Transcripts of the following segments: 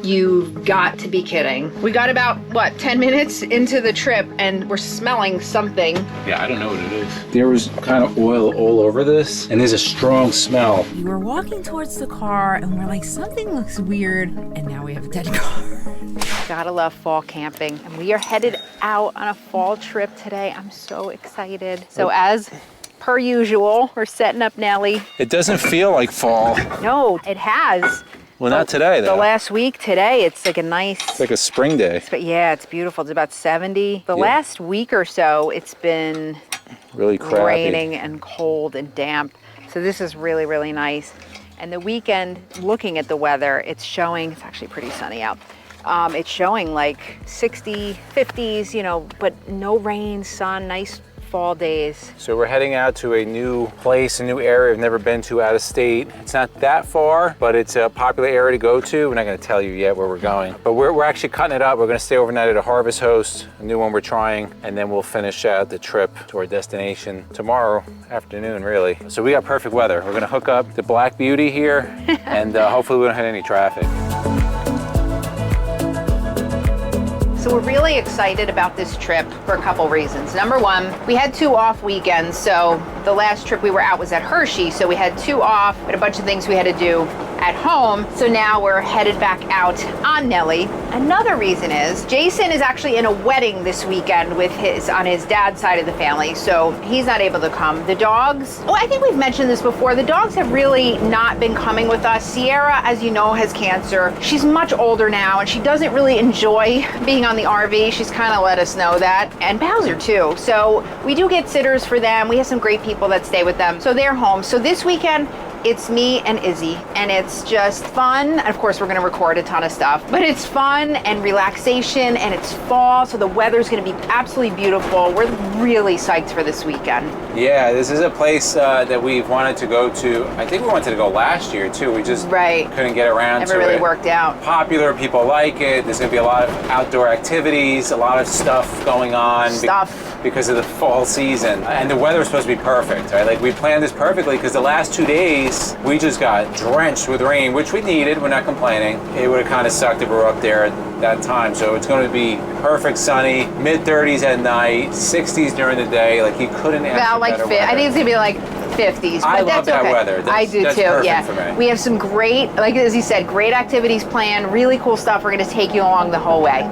You've got to be kidding. We got about, what, 10 minutes into the trip and we're smelling something. Yeah, I don't know what it is. There was kind of oil all over this, and there's a strong smell. We were walking towards the car and we're like, something looks weird, and now we have a dead car. Gotta love fall camping. And we are headed out on a fall trip today. I'm so excited. So as per usual, we're setting up Nelly. It doesn't feel like fall. No, it has. Well, not today, though. The last week, today, it's like a nice... It's like a spring day. But yeah, it's beautiful. It's about 70. The last week or so, it's been really crappy. Raining and cold and damp. So this is really, really nice. And the weekend, looking at the weather, it's showing, it's actually pretty sunny out. It's showing like 60, 50s, you know, but no rain, sun, nice fall days. So we're heading out to a new place, a new area I've never been to out of state. It's not that far, but it's a popular area to go to. We're not going to tell you yet where we're going, but we're actually cutting it up. We're going to stay overnight at a Harvest Host, a new one we're trying, and then we'll finish out the trip to our destination tomorrow afternoon, really. So we got perfect weather. We're going to hook up the Black Beauty here, and hopefully we don't hit any traffic. So we're really excited about this trip for a couple reasons. Number one, we had 2 off weekends. So the last trip we were out was at Hershey. So we had 2 off, but a bunch of things we had to do at home. So now we're headed back out on Nelly. Another reason is Jason is actually in a wedding this weekend with on his dad's side of the family. So he's not able to come. The dogs, oh, I think we've mentioned this before. The dogs have really not been coming with us. Sierra, as you know, has cancer. She's much older now and she doesn't really enjoy being on the RV. She's kind of let us know that. And Bowser too. So we do get sitters for them. We have some great people that stay with them. So they're home. So this weekend, it's me and Izzy, and it's just fun. Of course, we're gonna record a ton of stuff, but it's fun and relaxation, and it's fall, so the weather's gonna be absolutely beautiful. We're really psyched for this weekend. Yeah, this is a place that we've wanted to go to. I think we wanted to go last year too. We just couldn't get around to it. Never really worked out. Popular, people like it. There's gonna be a lot of outdoor activities, a lot of stuff going on. Because of the fall season, and the weather was supposed to be perfect, right? Like we planned this perfectly because the last 2 days we just got drenched with rain, which we needed. We're not complaining. It would have kind of sucked if we were up there at that time. So it's going to be perfect sunny, mid-30s at night, 60s during the day. Like you couldn't ask for better weather. I think it's gonna be like 50s. But I love that weather. I do too. Yeah. For me. We have some great, like as you said, great activities planned. Really cool stuff. We're gonna take you along the whole way.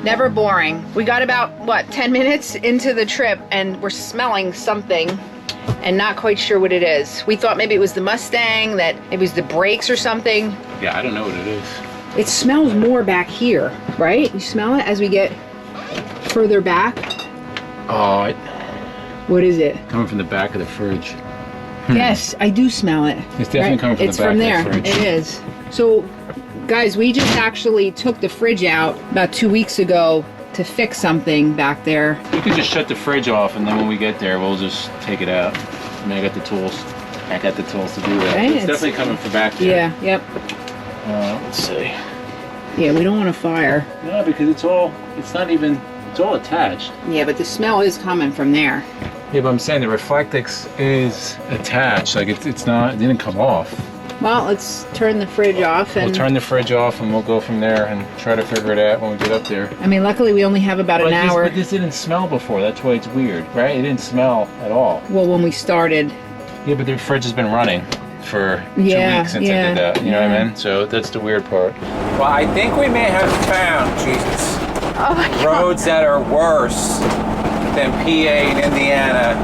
Never boring. We got about, what, 10 minutes into the trip and we're smelling something and not quite sure what it is. We thought maybe it was the Mustang, that it was the brakes or something. Yeah, I don't know what it is. It smells more back here, right? You smell it as we get further back? Oh, what is it? Coming from the back of the fridge. Yes, I do smell it. It's definitely coming from the back of the fridge. It is. So, guys, we just actually took the fridge out about 2 weeks ago to fix something back there. You can just shut the fridge off, and then when we get there, we'll just take it out. I mean, I got the tools. I got the tools to do that. Okay, it's definitely coming from back there. Yeah, yep. Let's see. Yeah, we don't want to fire. No, because it's all attached. Yeah, but the smell is coming from there. Yeah, but I'm saying the Reflectix is attached. Like it didn't come off. Well, let's turn the fridge off and... We'll turn the fridge off and we'll go from there and try to figure it out when we get up there. I mean, luckily we only have about an hour. But this didn't smell before. That's why it's weird, right? It didn't smell at all. Well, when we started. Yeah, but the fridge has been running for 2 weeks since I did that. You know what I mean? So that's the weird part. Well, I think we may have found, Jesus, roads that are worse than PA and Indiana.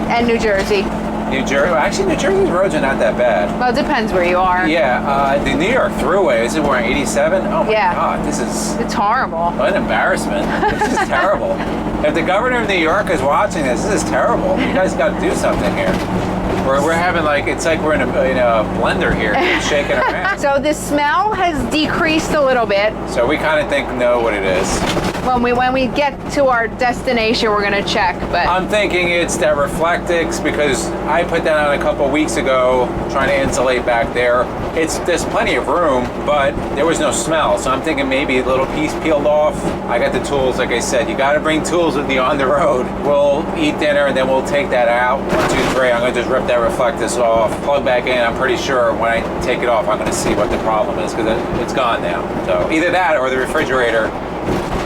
And New Jersey. New Jersey. Well, actually, New Jersey's roads are not that bad. Well, it depends where you are. Yeah, the New York Thruway, is it we're on 87? Oh my God, it's horrible. What an embarrassment. This is terrible. If the governor of New York is watching this is terrible. You guys got to do something here. We're having it's like we're in a blender here, shaking our hands. So the smell has decreased a little bit. So we kind of know what it is. When we get to our destination, we're gonna check. But I'm thinking it's that Reflectix because I put that on a couple weeks ago, trying to insulate back there. there's plenty of room, but there was no smell. So I'm thinking maybe a little piece peeled off. I got the tools, like I said, you got to bring tools with you on the road. We'll eat dinner and then we'll take that out. 1, 2, 3. I'm going to just rip that reflectus off, plug back in. I'm pretty sure when I take it off, I'm going to see what the problem is because it's gone now. So either that or the refrigerator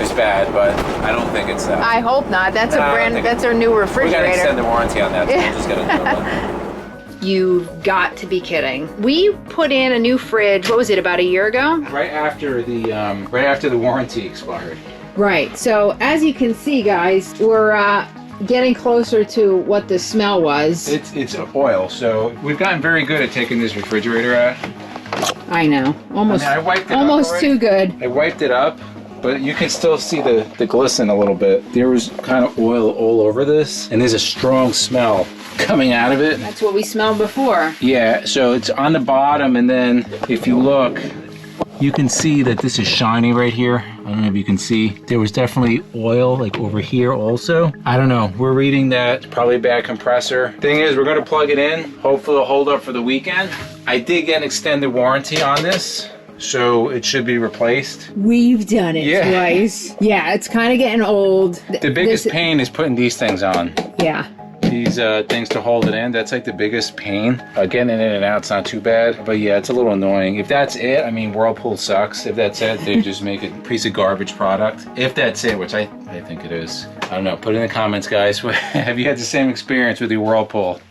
is bad, but I don't think it's that. I hope not. That's that's our new refrigerator. We got to extend the warranty on that, so we'll just get a new one. You've got to be kidding. We put in a new fridge, what was it, about a year ago? Right after the warranty expired. Right. So as you can see, guys, we're getting closer to what the smell was. It's oil, so we've gotten very good at taking this refrigerator out. I know. Almost, I wiped it almost up too good. I wiped it up, but you can still see the glisten a little bit. There was kind of oil all over this, and there's a strong smell coming out of it. That's what we smelled before. Yeah, so it's on the bottom, and then if you look, you can see that this is shiny right here. I don't know if you can see. There was definitely oil like over here also. I don't know. We're reading that probably a bad compressor. Thing is, we're going to plug it in. Hopefully it'll hold up for the weekend. I did get an extended warranty on this, so it should be replaced. We've done it twice. Yeah, it's kind of getting old. The biggest pain is putting these things on. Yeah. These things to hold it in, that's like the biggest pain. Getting it in and out's not too bad, but yeah, it's a little annoying. If that's it, I mean, Whirlpool sucks. If that's it, they just make a piece of garbage product. If that's it, which I think it is. I don't know, put it in the comments, guys. Have you had the same experience with your Whirlpool?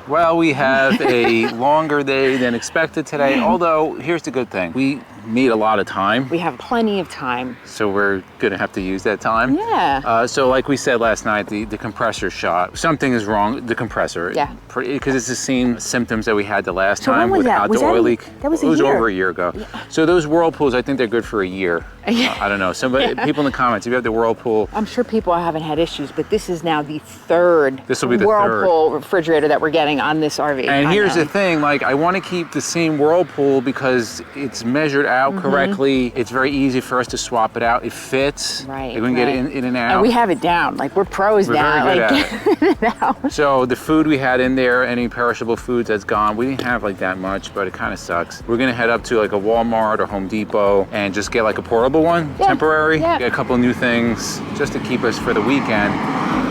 Well, we have a longer day than expected today, although here's the good thing. We need a lot of time. We have plenty of time. So we're gonna have to use that time. Yeah. So like we said last night, the compressor shot. Something is wrong with the compressor. Yeah. Because it's the same symptoms that we had the last So time when was that? without the oil leak. That was it was a year. over a year ago. Yeah. So those Whirlpools, I think they're good for a year. I don't know. Somebody, people in the comments, if you have the Whirlpool. I'm sure people haven't had issues, but this is now the third This will be the Whirlpool refrigerator that we're getting on this RV. And here's the thing, like I want to keep the same Whirlpool because it's measured out correctly. It's very easy for us to swap it out. It fits. Right. We can get it in and out. And we have it down. Like we're pros now. Very good like, at it. So the food we had in there, any perishable foods that's gone, we didn't have like that much, but it kind of sucks. We're gonna head up to like a Walmart or Home Depot and just get like a portable one, temporary. Yeah. Get a couple new things just to keep us for the weekend.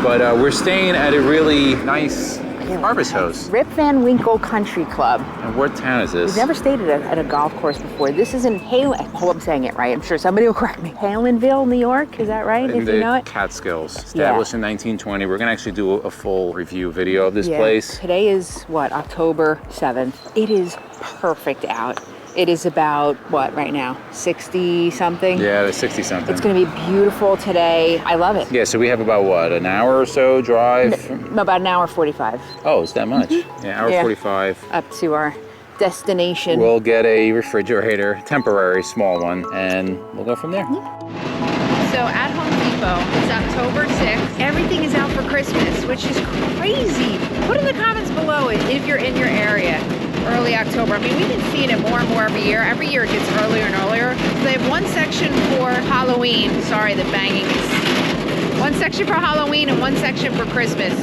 But we're staying at a really nice harvest house. Rip Van Winkle Country Club. And what town is this? We've never stayed at a golf course before. This is in I hope I'm saying it right. I'm sure somebody will correct me. Palinville, New York. Is that right? If you know it. Catskills, established in 1920. We're gonna actually do a full review video of this place. Today is what, October 7th. It is perfect out. It is about, what, right now? 60 something? Yeah, it's 60 something. It's gonna be beautiful today. I love it. Yeah, so we have about what, an hour or so drive? About an hour 45. Oh, it's that much? Yeah, hour 45. Up to our destination. We'll get a refrigerator, temporary, small one, and we'll go from there. So at Home Depot, it's October 6th. Everything is out for Christmas, which is crazy. Put in the comments below if you're in your area. Early October. I mean, we've been seeing it more and more every year. Every year it gets earlier and earlier. So they have one section for Halloween. Sorry, the banging is... One section for Halloween and one section for Christmas.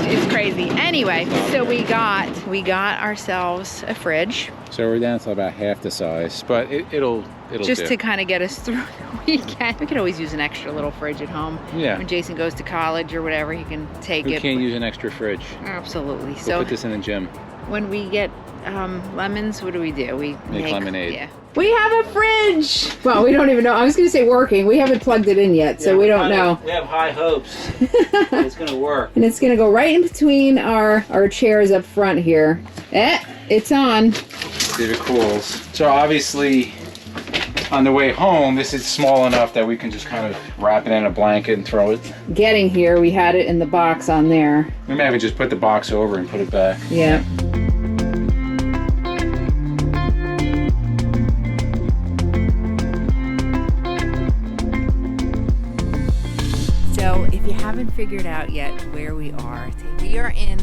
It's crazy. Anyway, so we got ourselves a fridge. So we're down to about half the size, but it'll just do. to kind of get us through the weekend. We could always use an extra little fridge at home. Yeah. When Jason goes to college or whatever, he can take it. We can't use an extra fridge. Absolutely. We'll put this in the gym. When we get lemons, what do? We make lemonade. Yeah. We have a fridge. Well, we don't even know. I was going to say working. We haven't plugged it in yet, so we don't know. We have high hopes. It's going to work. And it's going to go right in between our chairs up front here. It's on. See if it cools. So obviously, on the way home, this is small enough that we can just kind of wrap it in a blanket and throw it. Getting here, we had it in the box on there. We may have just put the box over and put it back. Yeah. So if you haven't figured out yet where we are in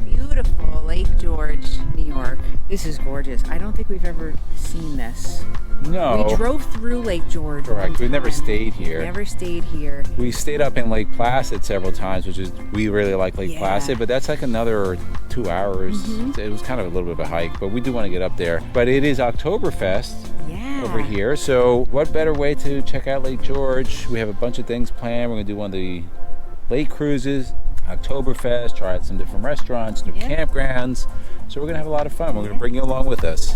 beautiful Lake George, New York. This is gorgeous. I don't think we've ever seen this. No. We drove through Lake George. Correct. We never stayed here. Never stayed here. We stayed up in Lake Placid several times, which is, we really like Lake Yeah. Placid, but that's like another 2 hours. It was kind of a little bit of a hike, but we do want to get up there. But it is Oktoberfest Yeah. over here, so what better way to check out Lake George? We have a bunch of things planned. We're going to do one of the lake cruises, Oktoberfest, try out some different restaurants, new campgrounds. So we're going to have a lot of fun. We're going to bring you along with us.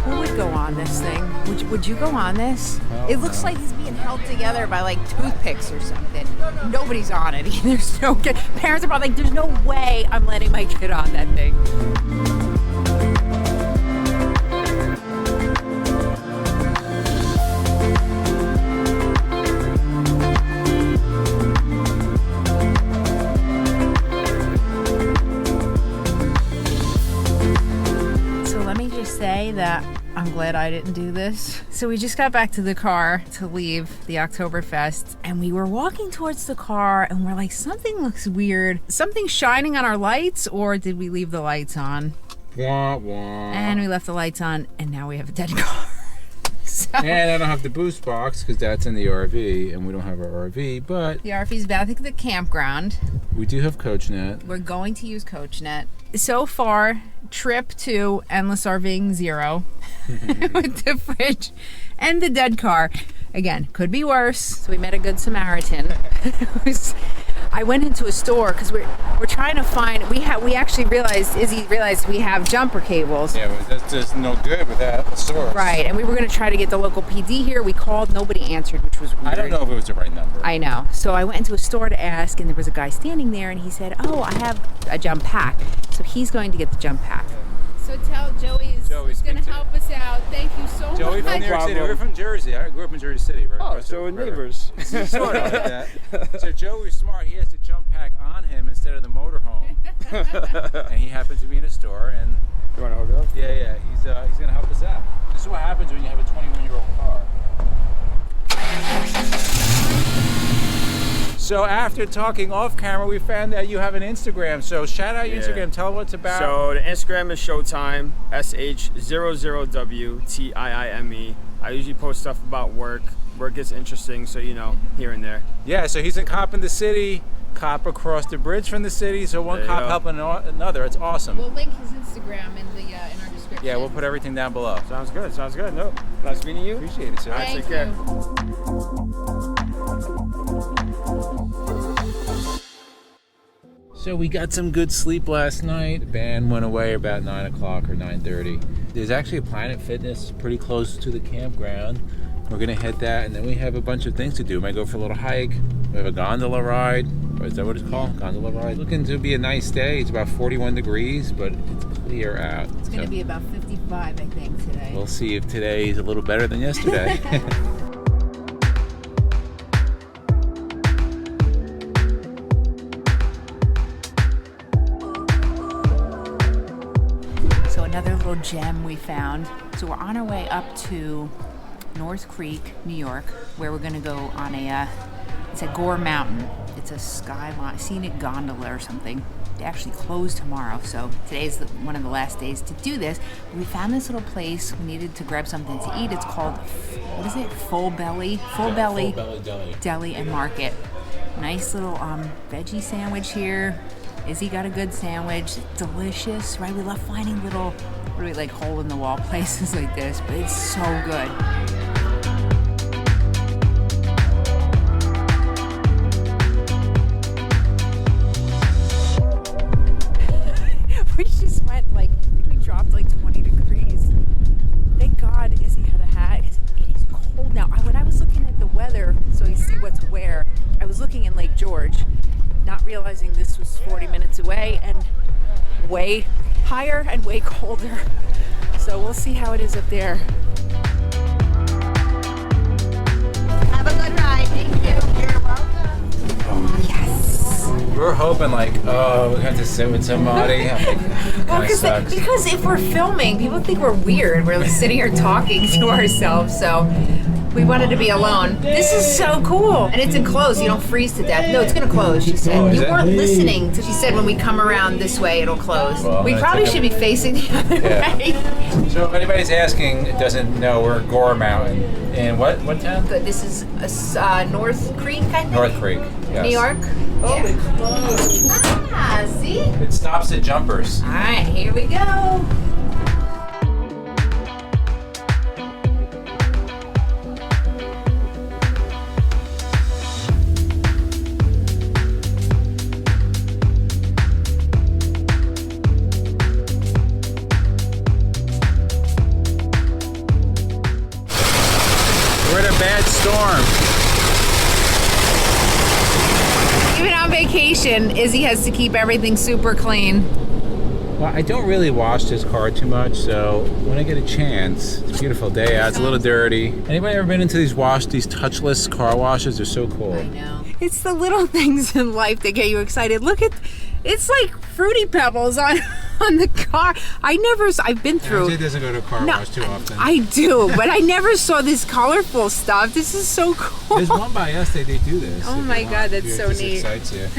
Who would go on this thing? Would you go on this? It looks like he's being held together by like toothpicks or something. Nobody's on it. There's no kid. Parents are probably like, there's no way I'm letting my kid on that thing. Say that I'm glad I didn't do this. So we just got back to the car to leave the Oktoberfest, and we were walking towards the car and we're like, something looks weird. Something shining on our lights, or did we leave the lights on? Wah, wah. And we left the lights on, and now we have a dead car. So, And I don't have the boost box because that's in the RV, and we don't have our RV, but the RV's back at the campground. we do have CoachNet. We're going to use CoachNet. So far, trip to Endless RVing 0 with the fridge and the dead car. Again, could be worse. So we met a good Samaritan. I went into a store because we're trying to find. We actually realized, Izzy realized we have jumper cables. Yeah, but that's just no good without a source. Right, and we were going to try to get the local PD here. We called, nobody answered, which was weird. I don't know if it was the right number. I know. So I went into a store to ask, and there was a guy standing there, and he said, "Oh, I have a jump pack." So he's going to get the jump pack. So tell Joey is going to help us out. Thank you so Joey much. from New York City. We're from Jersey. I grew up in Jersey City. Right Oh, across so the we're river. neighbors. Sort of like that. So Joey's smart. He has the jump pack on him instead of the motorhome. And he happened to be in a store, and You want to hook it up? yeah, he's going to help us out. This is what happens when you have a 21-year-old car. So after talking off camera, we found that you have an Instagram. So shout out your Yeah. Instagram. Tell them what it's about. So the Instagram is Showtime, SH00WTIIME. I usually post stuff about work. Work gets interesting, so you know, here and there. Yeah, so he's a cop in the city, cop across the bridge from the city. So one There you cop go. helping another. It's awesome. We'll link his Instagram in our description. Yeah, we'll put everything down below. Sounds good. Sounds good. No, nice meeting you. Appreciate it, sir. All right, Thank take care. So we got some good sleep last night. The band went away about 9 o'clock or 9:30. There's actually a Planet Fitness pretty close to the campground. We're gonna hit that, and then we have a bunch of things to do. We might go for a little hike. We have a gondola ride. Or is that what it's called? Gondola ride. Looking to be a nice day. It's about 41 degrees, but it's clear out. It's going to be about 55, I think, today. We'll see if today is a little better than yesterday. So another little gem we found. So we're on our way up to North Creek, New York, where we're going to go on it's a Gore Mountain. It's a skyline, scenic gondola or something. They actually close tomorrow, so today's one of the last days to do this. We found this little place. We needed to grab something to eat. It's called, what is it? Full Belly Deli and Market. Nice little veggie sandwich here. Izzy got a good sandwich. It's delicious, right? We love finding little, really like hole in the wall places like this, but it's so good. We just went I think we dropped 20 degrees. Thank God Izzy had a hat because it is cold now. When I was looking at the weather, so you see what's where, I was looking in Lake George, not realizing this was 40 minutes away and way higher and way colder. So we'll see how it is up there. Have a good ride. Thank you. You're welcome. Yes. We're hoping we have to sit with somebody. Well, because if we're filming, people think we're weird. We're sitting here talking to ourselves. So We wanted to be alone. This is so cool. And it's enclosed, you don't freeze to death. No, it's gonna close, she said. Oh, is you it? weren't listening. She said when we come around this way, it'll close. Well, we probably should be facing the other way. So if anybody's asking, doesn't know, we're at Gore Mountain. In what town? But this is North Creek, I think? North Creek, yes. New York? Oh, Yeah. it's closed. Ah, see? It stops at Jumpers. All right, here we go. We're in a bad storm. Even on vacation, Izzy has to keep everything super clean. Well, I don't really wash this car too much, so when I get a chance, it's a beautiful day out. It's a little dirty. Anybody ever been into these touchless car washes? They're so cool. I know. It's the little things in life that get you excited. Look at, it's like Fruity Pebbles on the car. I've been through. Jay doesn't go to a car wash too often. I do, but I never saw this colorful stuff. This is so cool. There's one by us, they do this. Oh if my you God, want. that's If so this neat. excites you.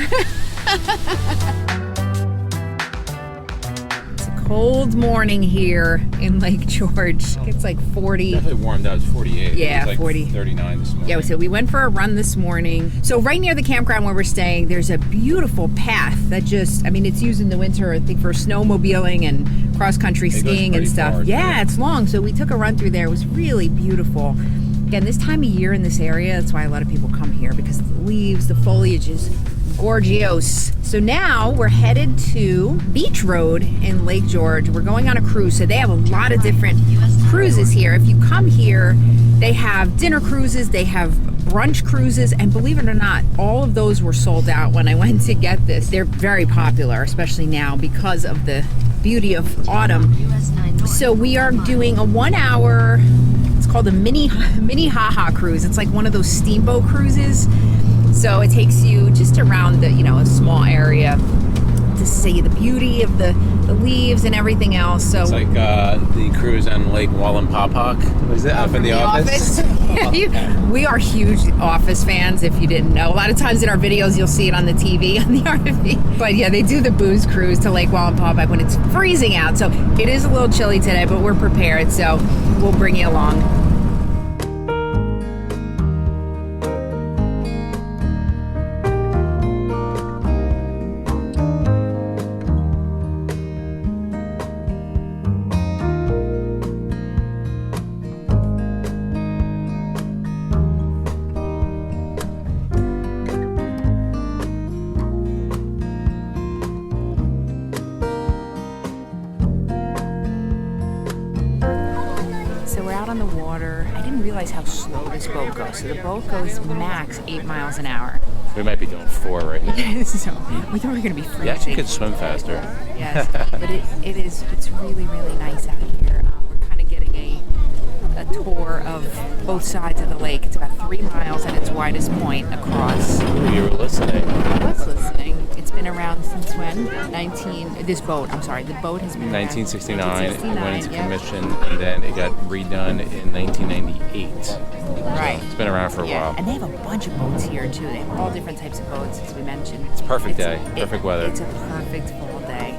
Cold morning here in Lake George. It's like 40. Definitely warmed up. It's 48. Yeah, it was like 40. 39 this morning. Yeah, so we went for a run this morning. So right near the campground where we're staying, there's a beautiful path that just, I mean, it's used in the winter, I think, for snowmobiling and cross-country goes skiing and pretty stuff. far, Yeah, it's long. So we took a run through there. It was really beautiful. Again, this time of year in this area, that's why a lot of people come here, because the leaves, the foliage is gorgeous. So now we're headed to Beach Road in Lake George. We're going on a cruise, so they have a lot of different cruises here. If you come here, they have dinner cruises, they have brunch cruises, and believe it or not, all of those were sold out when I went to get this. They're very popular, especially now because of the beauty of autumn. So we are doing a 1 hour, it's called a mini haha cruise. It's like one of those steamboat cruises. So it takes you just around the, a small area to see the beauty of the leaves and everything else. So It's like the cruise on Lake Wallenpaupack. Was it up in the office? We are huge Office fans, if you didn't know. A lot of times in our videos, you'll see it on the TV on the RV. But yeah, they do the booze cruise to Lake Wallenpaupack when it's freezing out. So it is a little chilly today, but we're prepared. So we'll bring you along. On the water. I didn't realize how slow this boat goes. So the boat goes max 8 miles an hour. We might be doing 4 right now. So we thought we were going to be freezing. You actually could swim faster. Yes, but it's really, really nice out here. We're kind of getting a tour of both sides of the lake. It's about 3 miles at its widest point across. You were listening. I was listening. It's been around since when? The boat has been 1969, around. it went into yeah. commission, and then it got redone in 1998. Right. It's been around for a while. And they have a bunch of boats here too. They have all different types of boats, as we mentioned. It's a perfect day, perfect weather. It's a perfect fall day.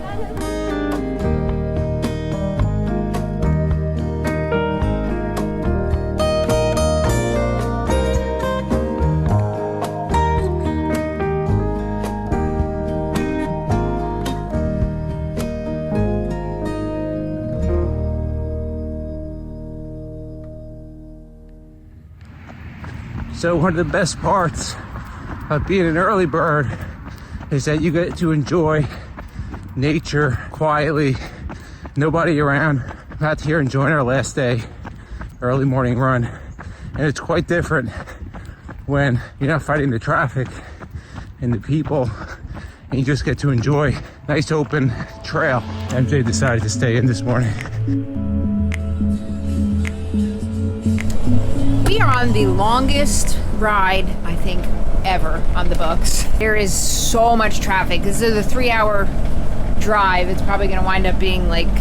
So one of the best parts of being an early bird is that you get to enjoy nature quietly, nobody around. I'm out here enjoying our last day, early morning run. And it's quite different when you're not fighting the traffic and the people, and you just get to enjoy nice open trail. MJ decided to stay in this morning. We are on the longest ride, I think, ever on the books. There is so much traffic. This is a 3-hour drive. It's probably going to wind up being like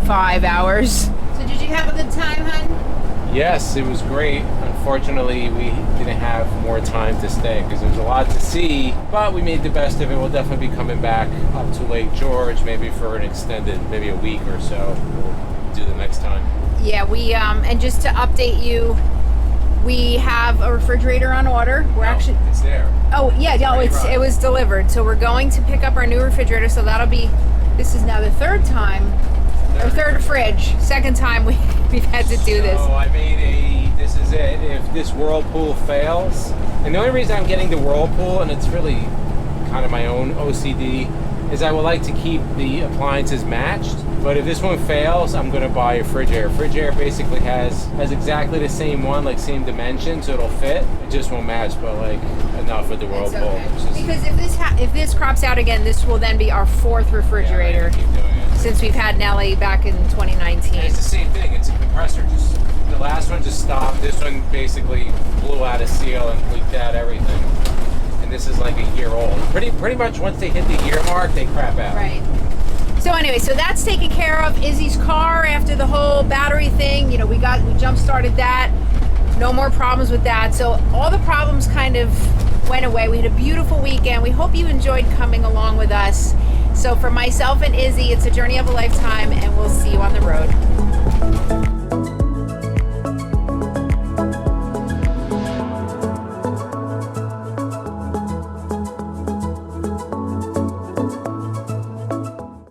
5 hours. So did you have a good time, hon? Yes, it was great. Unfortunately, we didn't have more time to stay because there's a lot to see, but we made the best of it. We'll definitely be coming back up to Lake George, maybe for an extended, maybe a week or so. We'll do the next time. Yeah, we and just to update you, we have a refrigerator on order. We're actually it's there. Oh yeah, no, it was delivered. So we're going to pick up our new refrigerator. So that'll be. This is now the third time, or third fridge. Second time we've had to do this. So I made this is it. If this Whirlpool fails, and the only reason I'm getting the Whirlpool, and it's really kind of my own OCD, is I would like to keep the appliances matched. But if this one fails, I'm gonna buy a Frigidaire. Frigidaire basically has exactly the same one, like same dimension, so it'll fit. It just won't match, but like enough with the Whirlpool. Okay. Because if this crops out again, this will then be our fourth refrigerator. Yeah, keep doing it. Since we've had Nelly back in 2019. And it's the same thing. It's a compressor. Just the last one just stopped. This one basically blew out a seal and leaked out everything. And this is like a year old. Pretty much once they hit the year mark, they crap out. Right. So anyway, so that's taken care of. Izzy's car, after the whole battery thing, you know, we jump started that. No more problems with that. So all the problems kind of went away. We had a beautiful weekend. We hope you enjoyed coming along with us. So for myself and Izzy, it's a journey of a lifetime, and we'll see you on the road.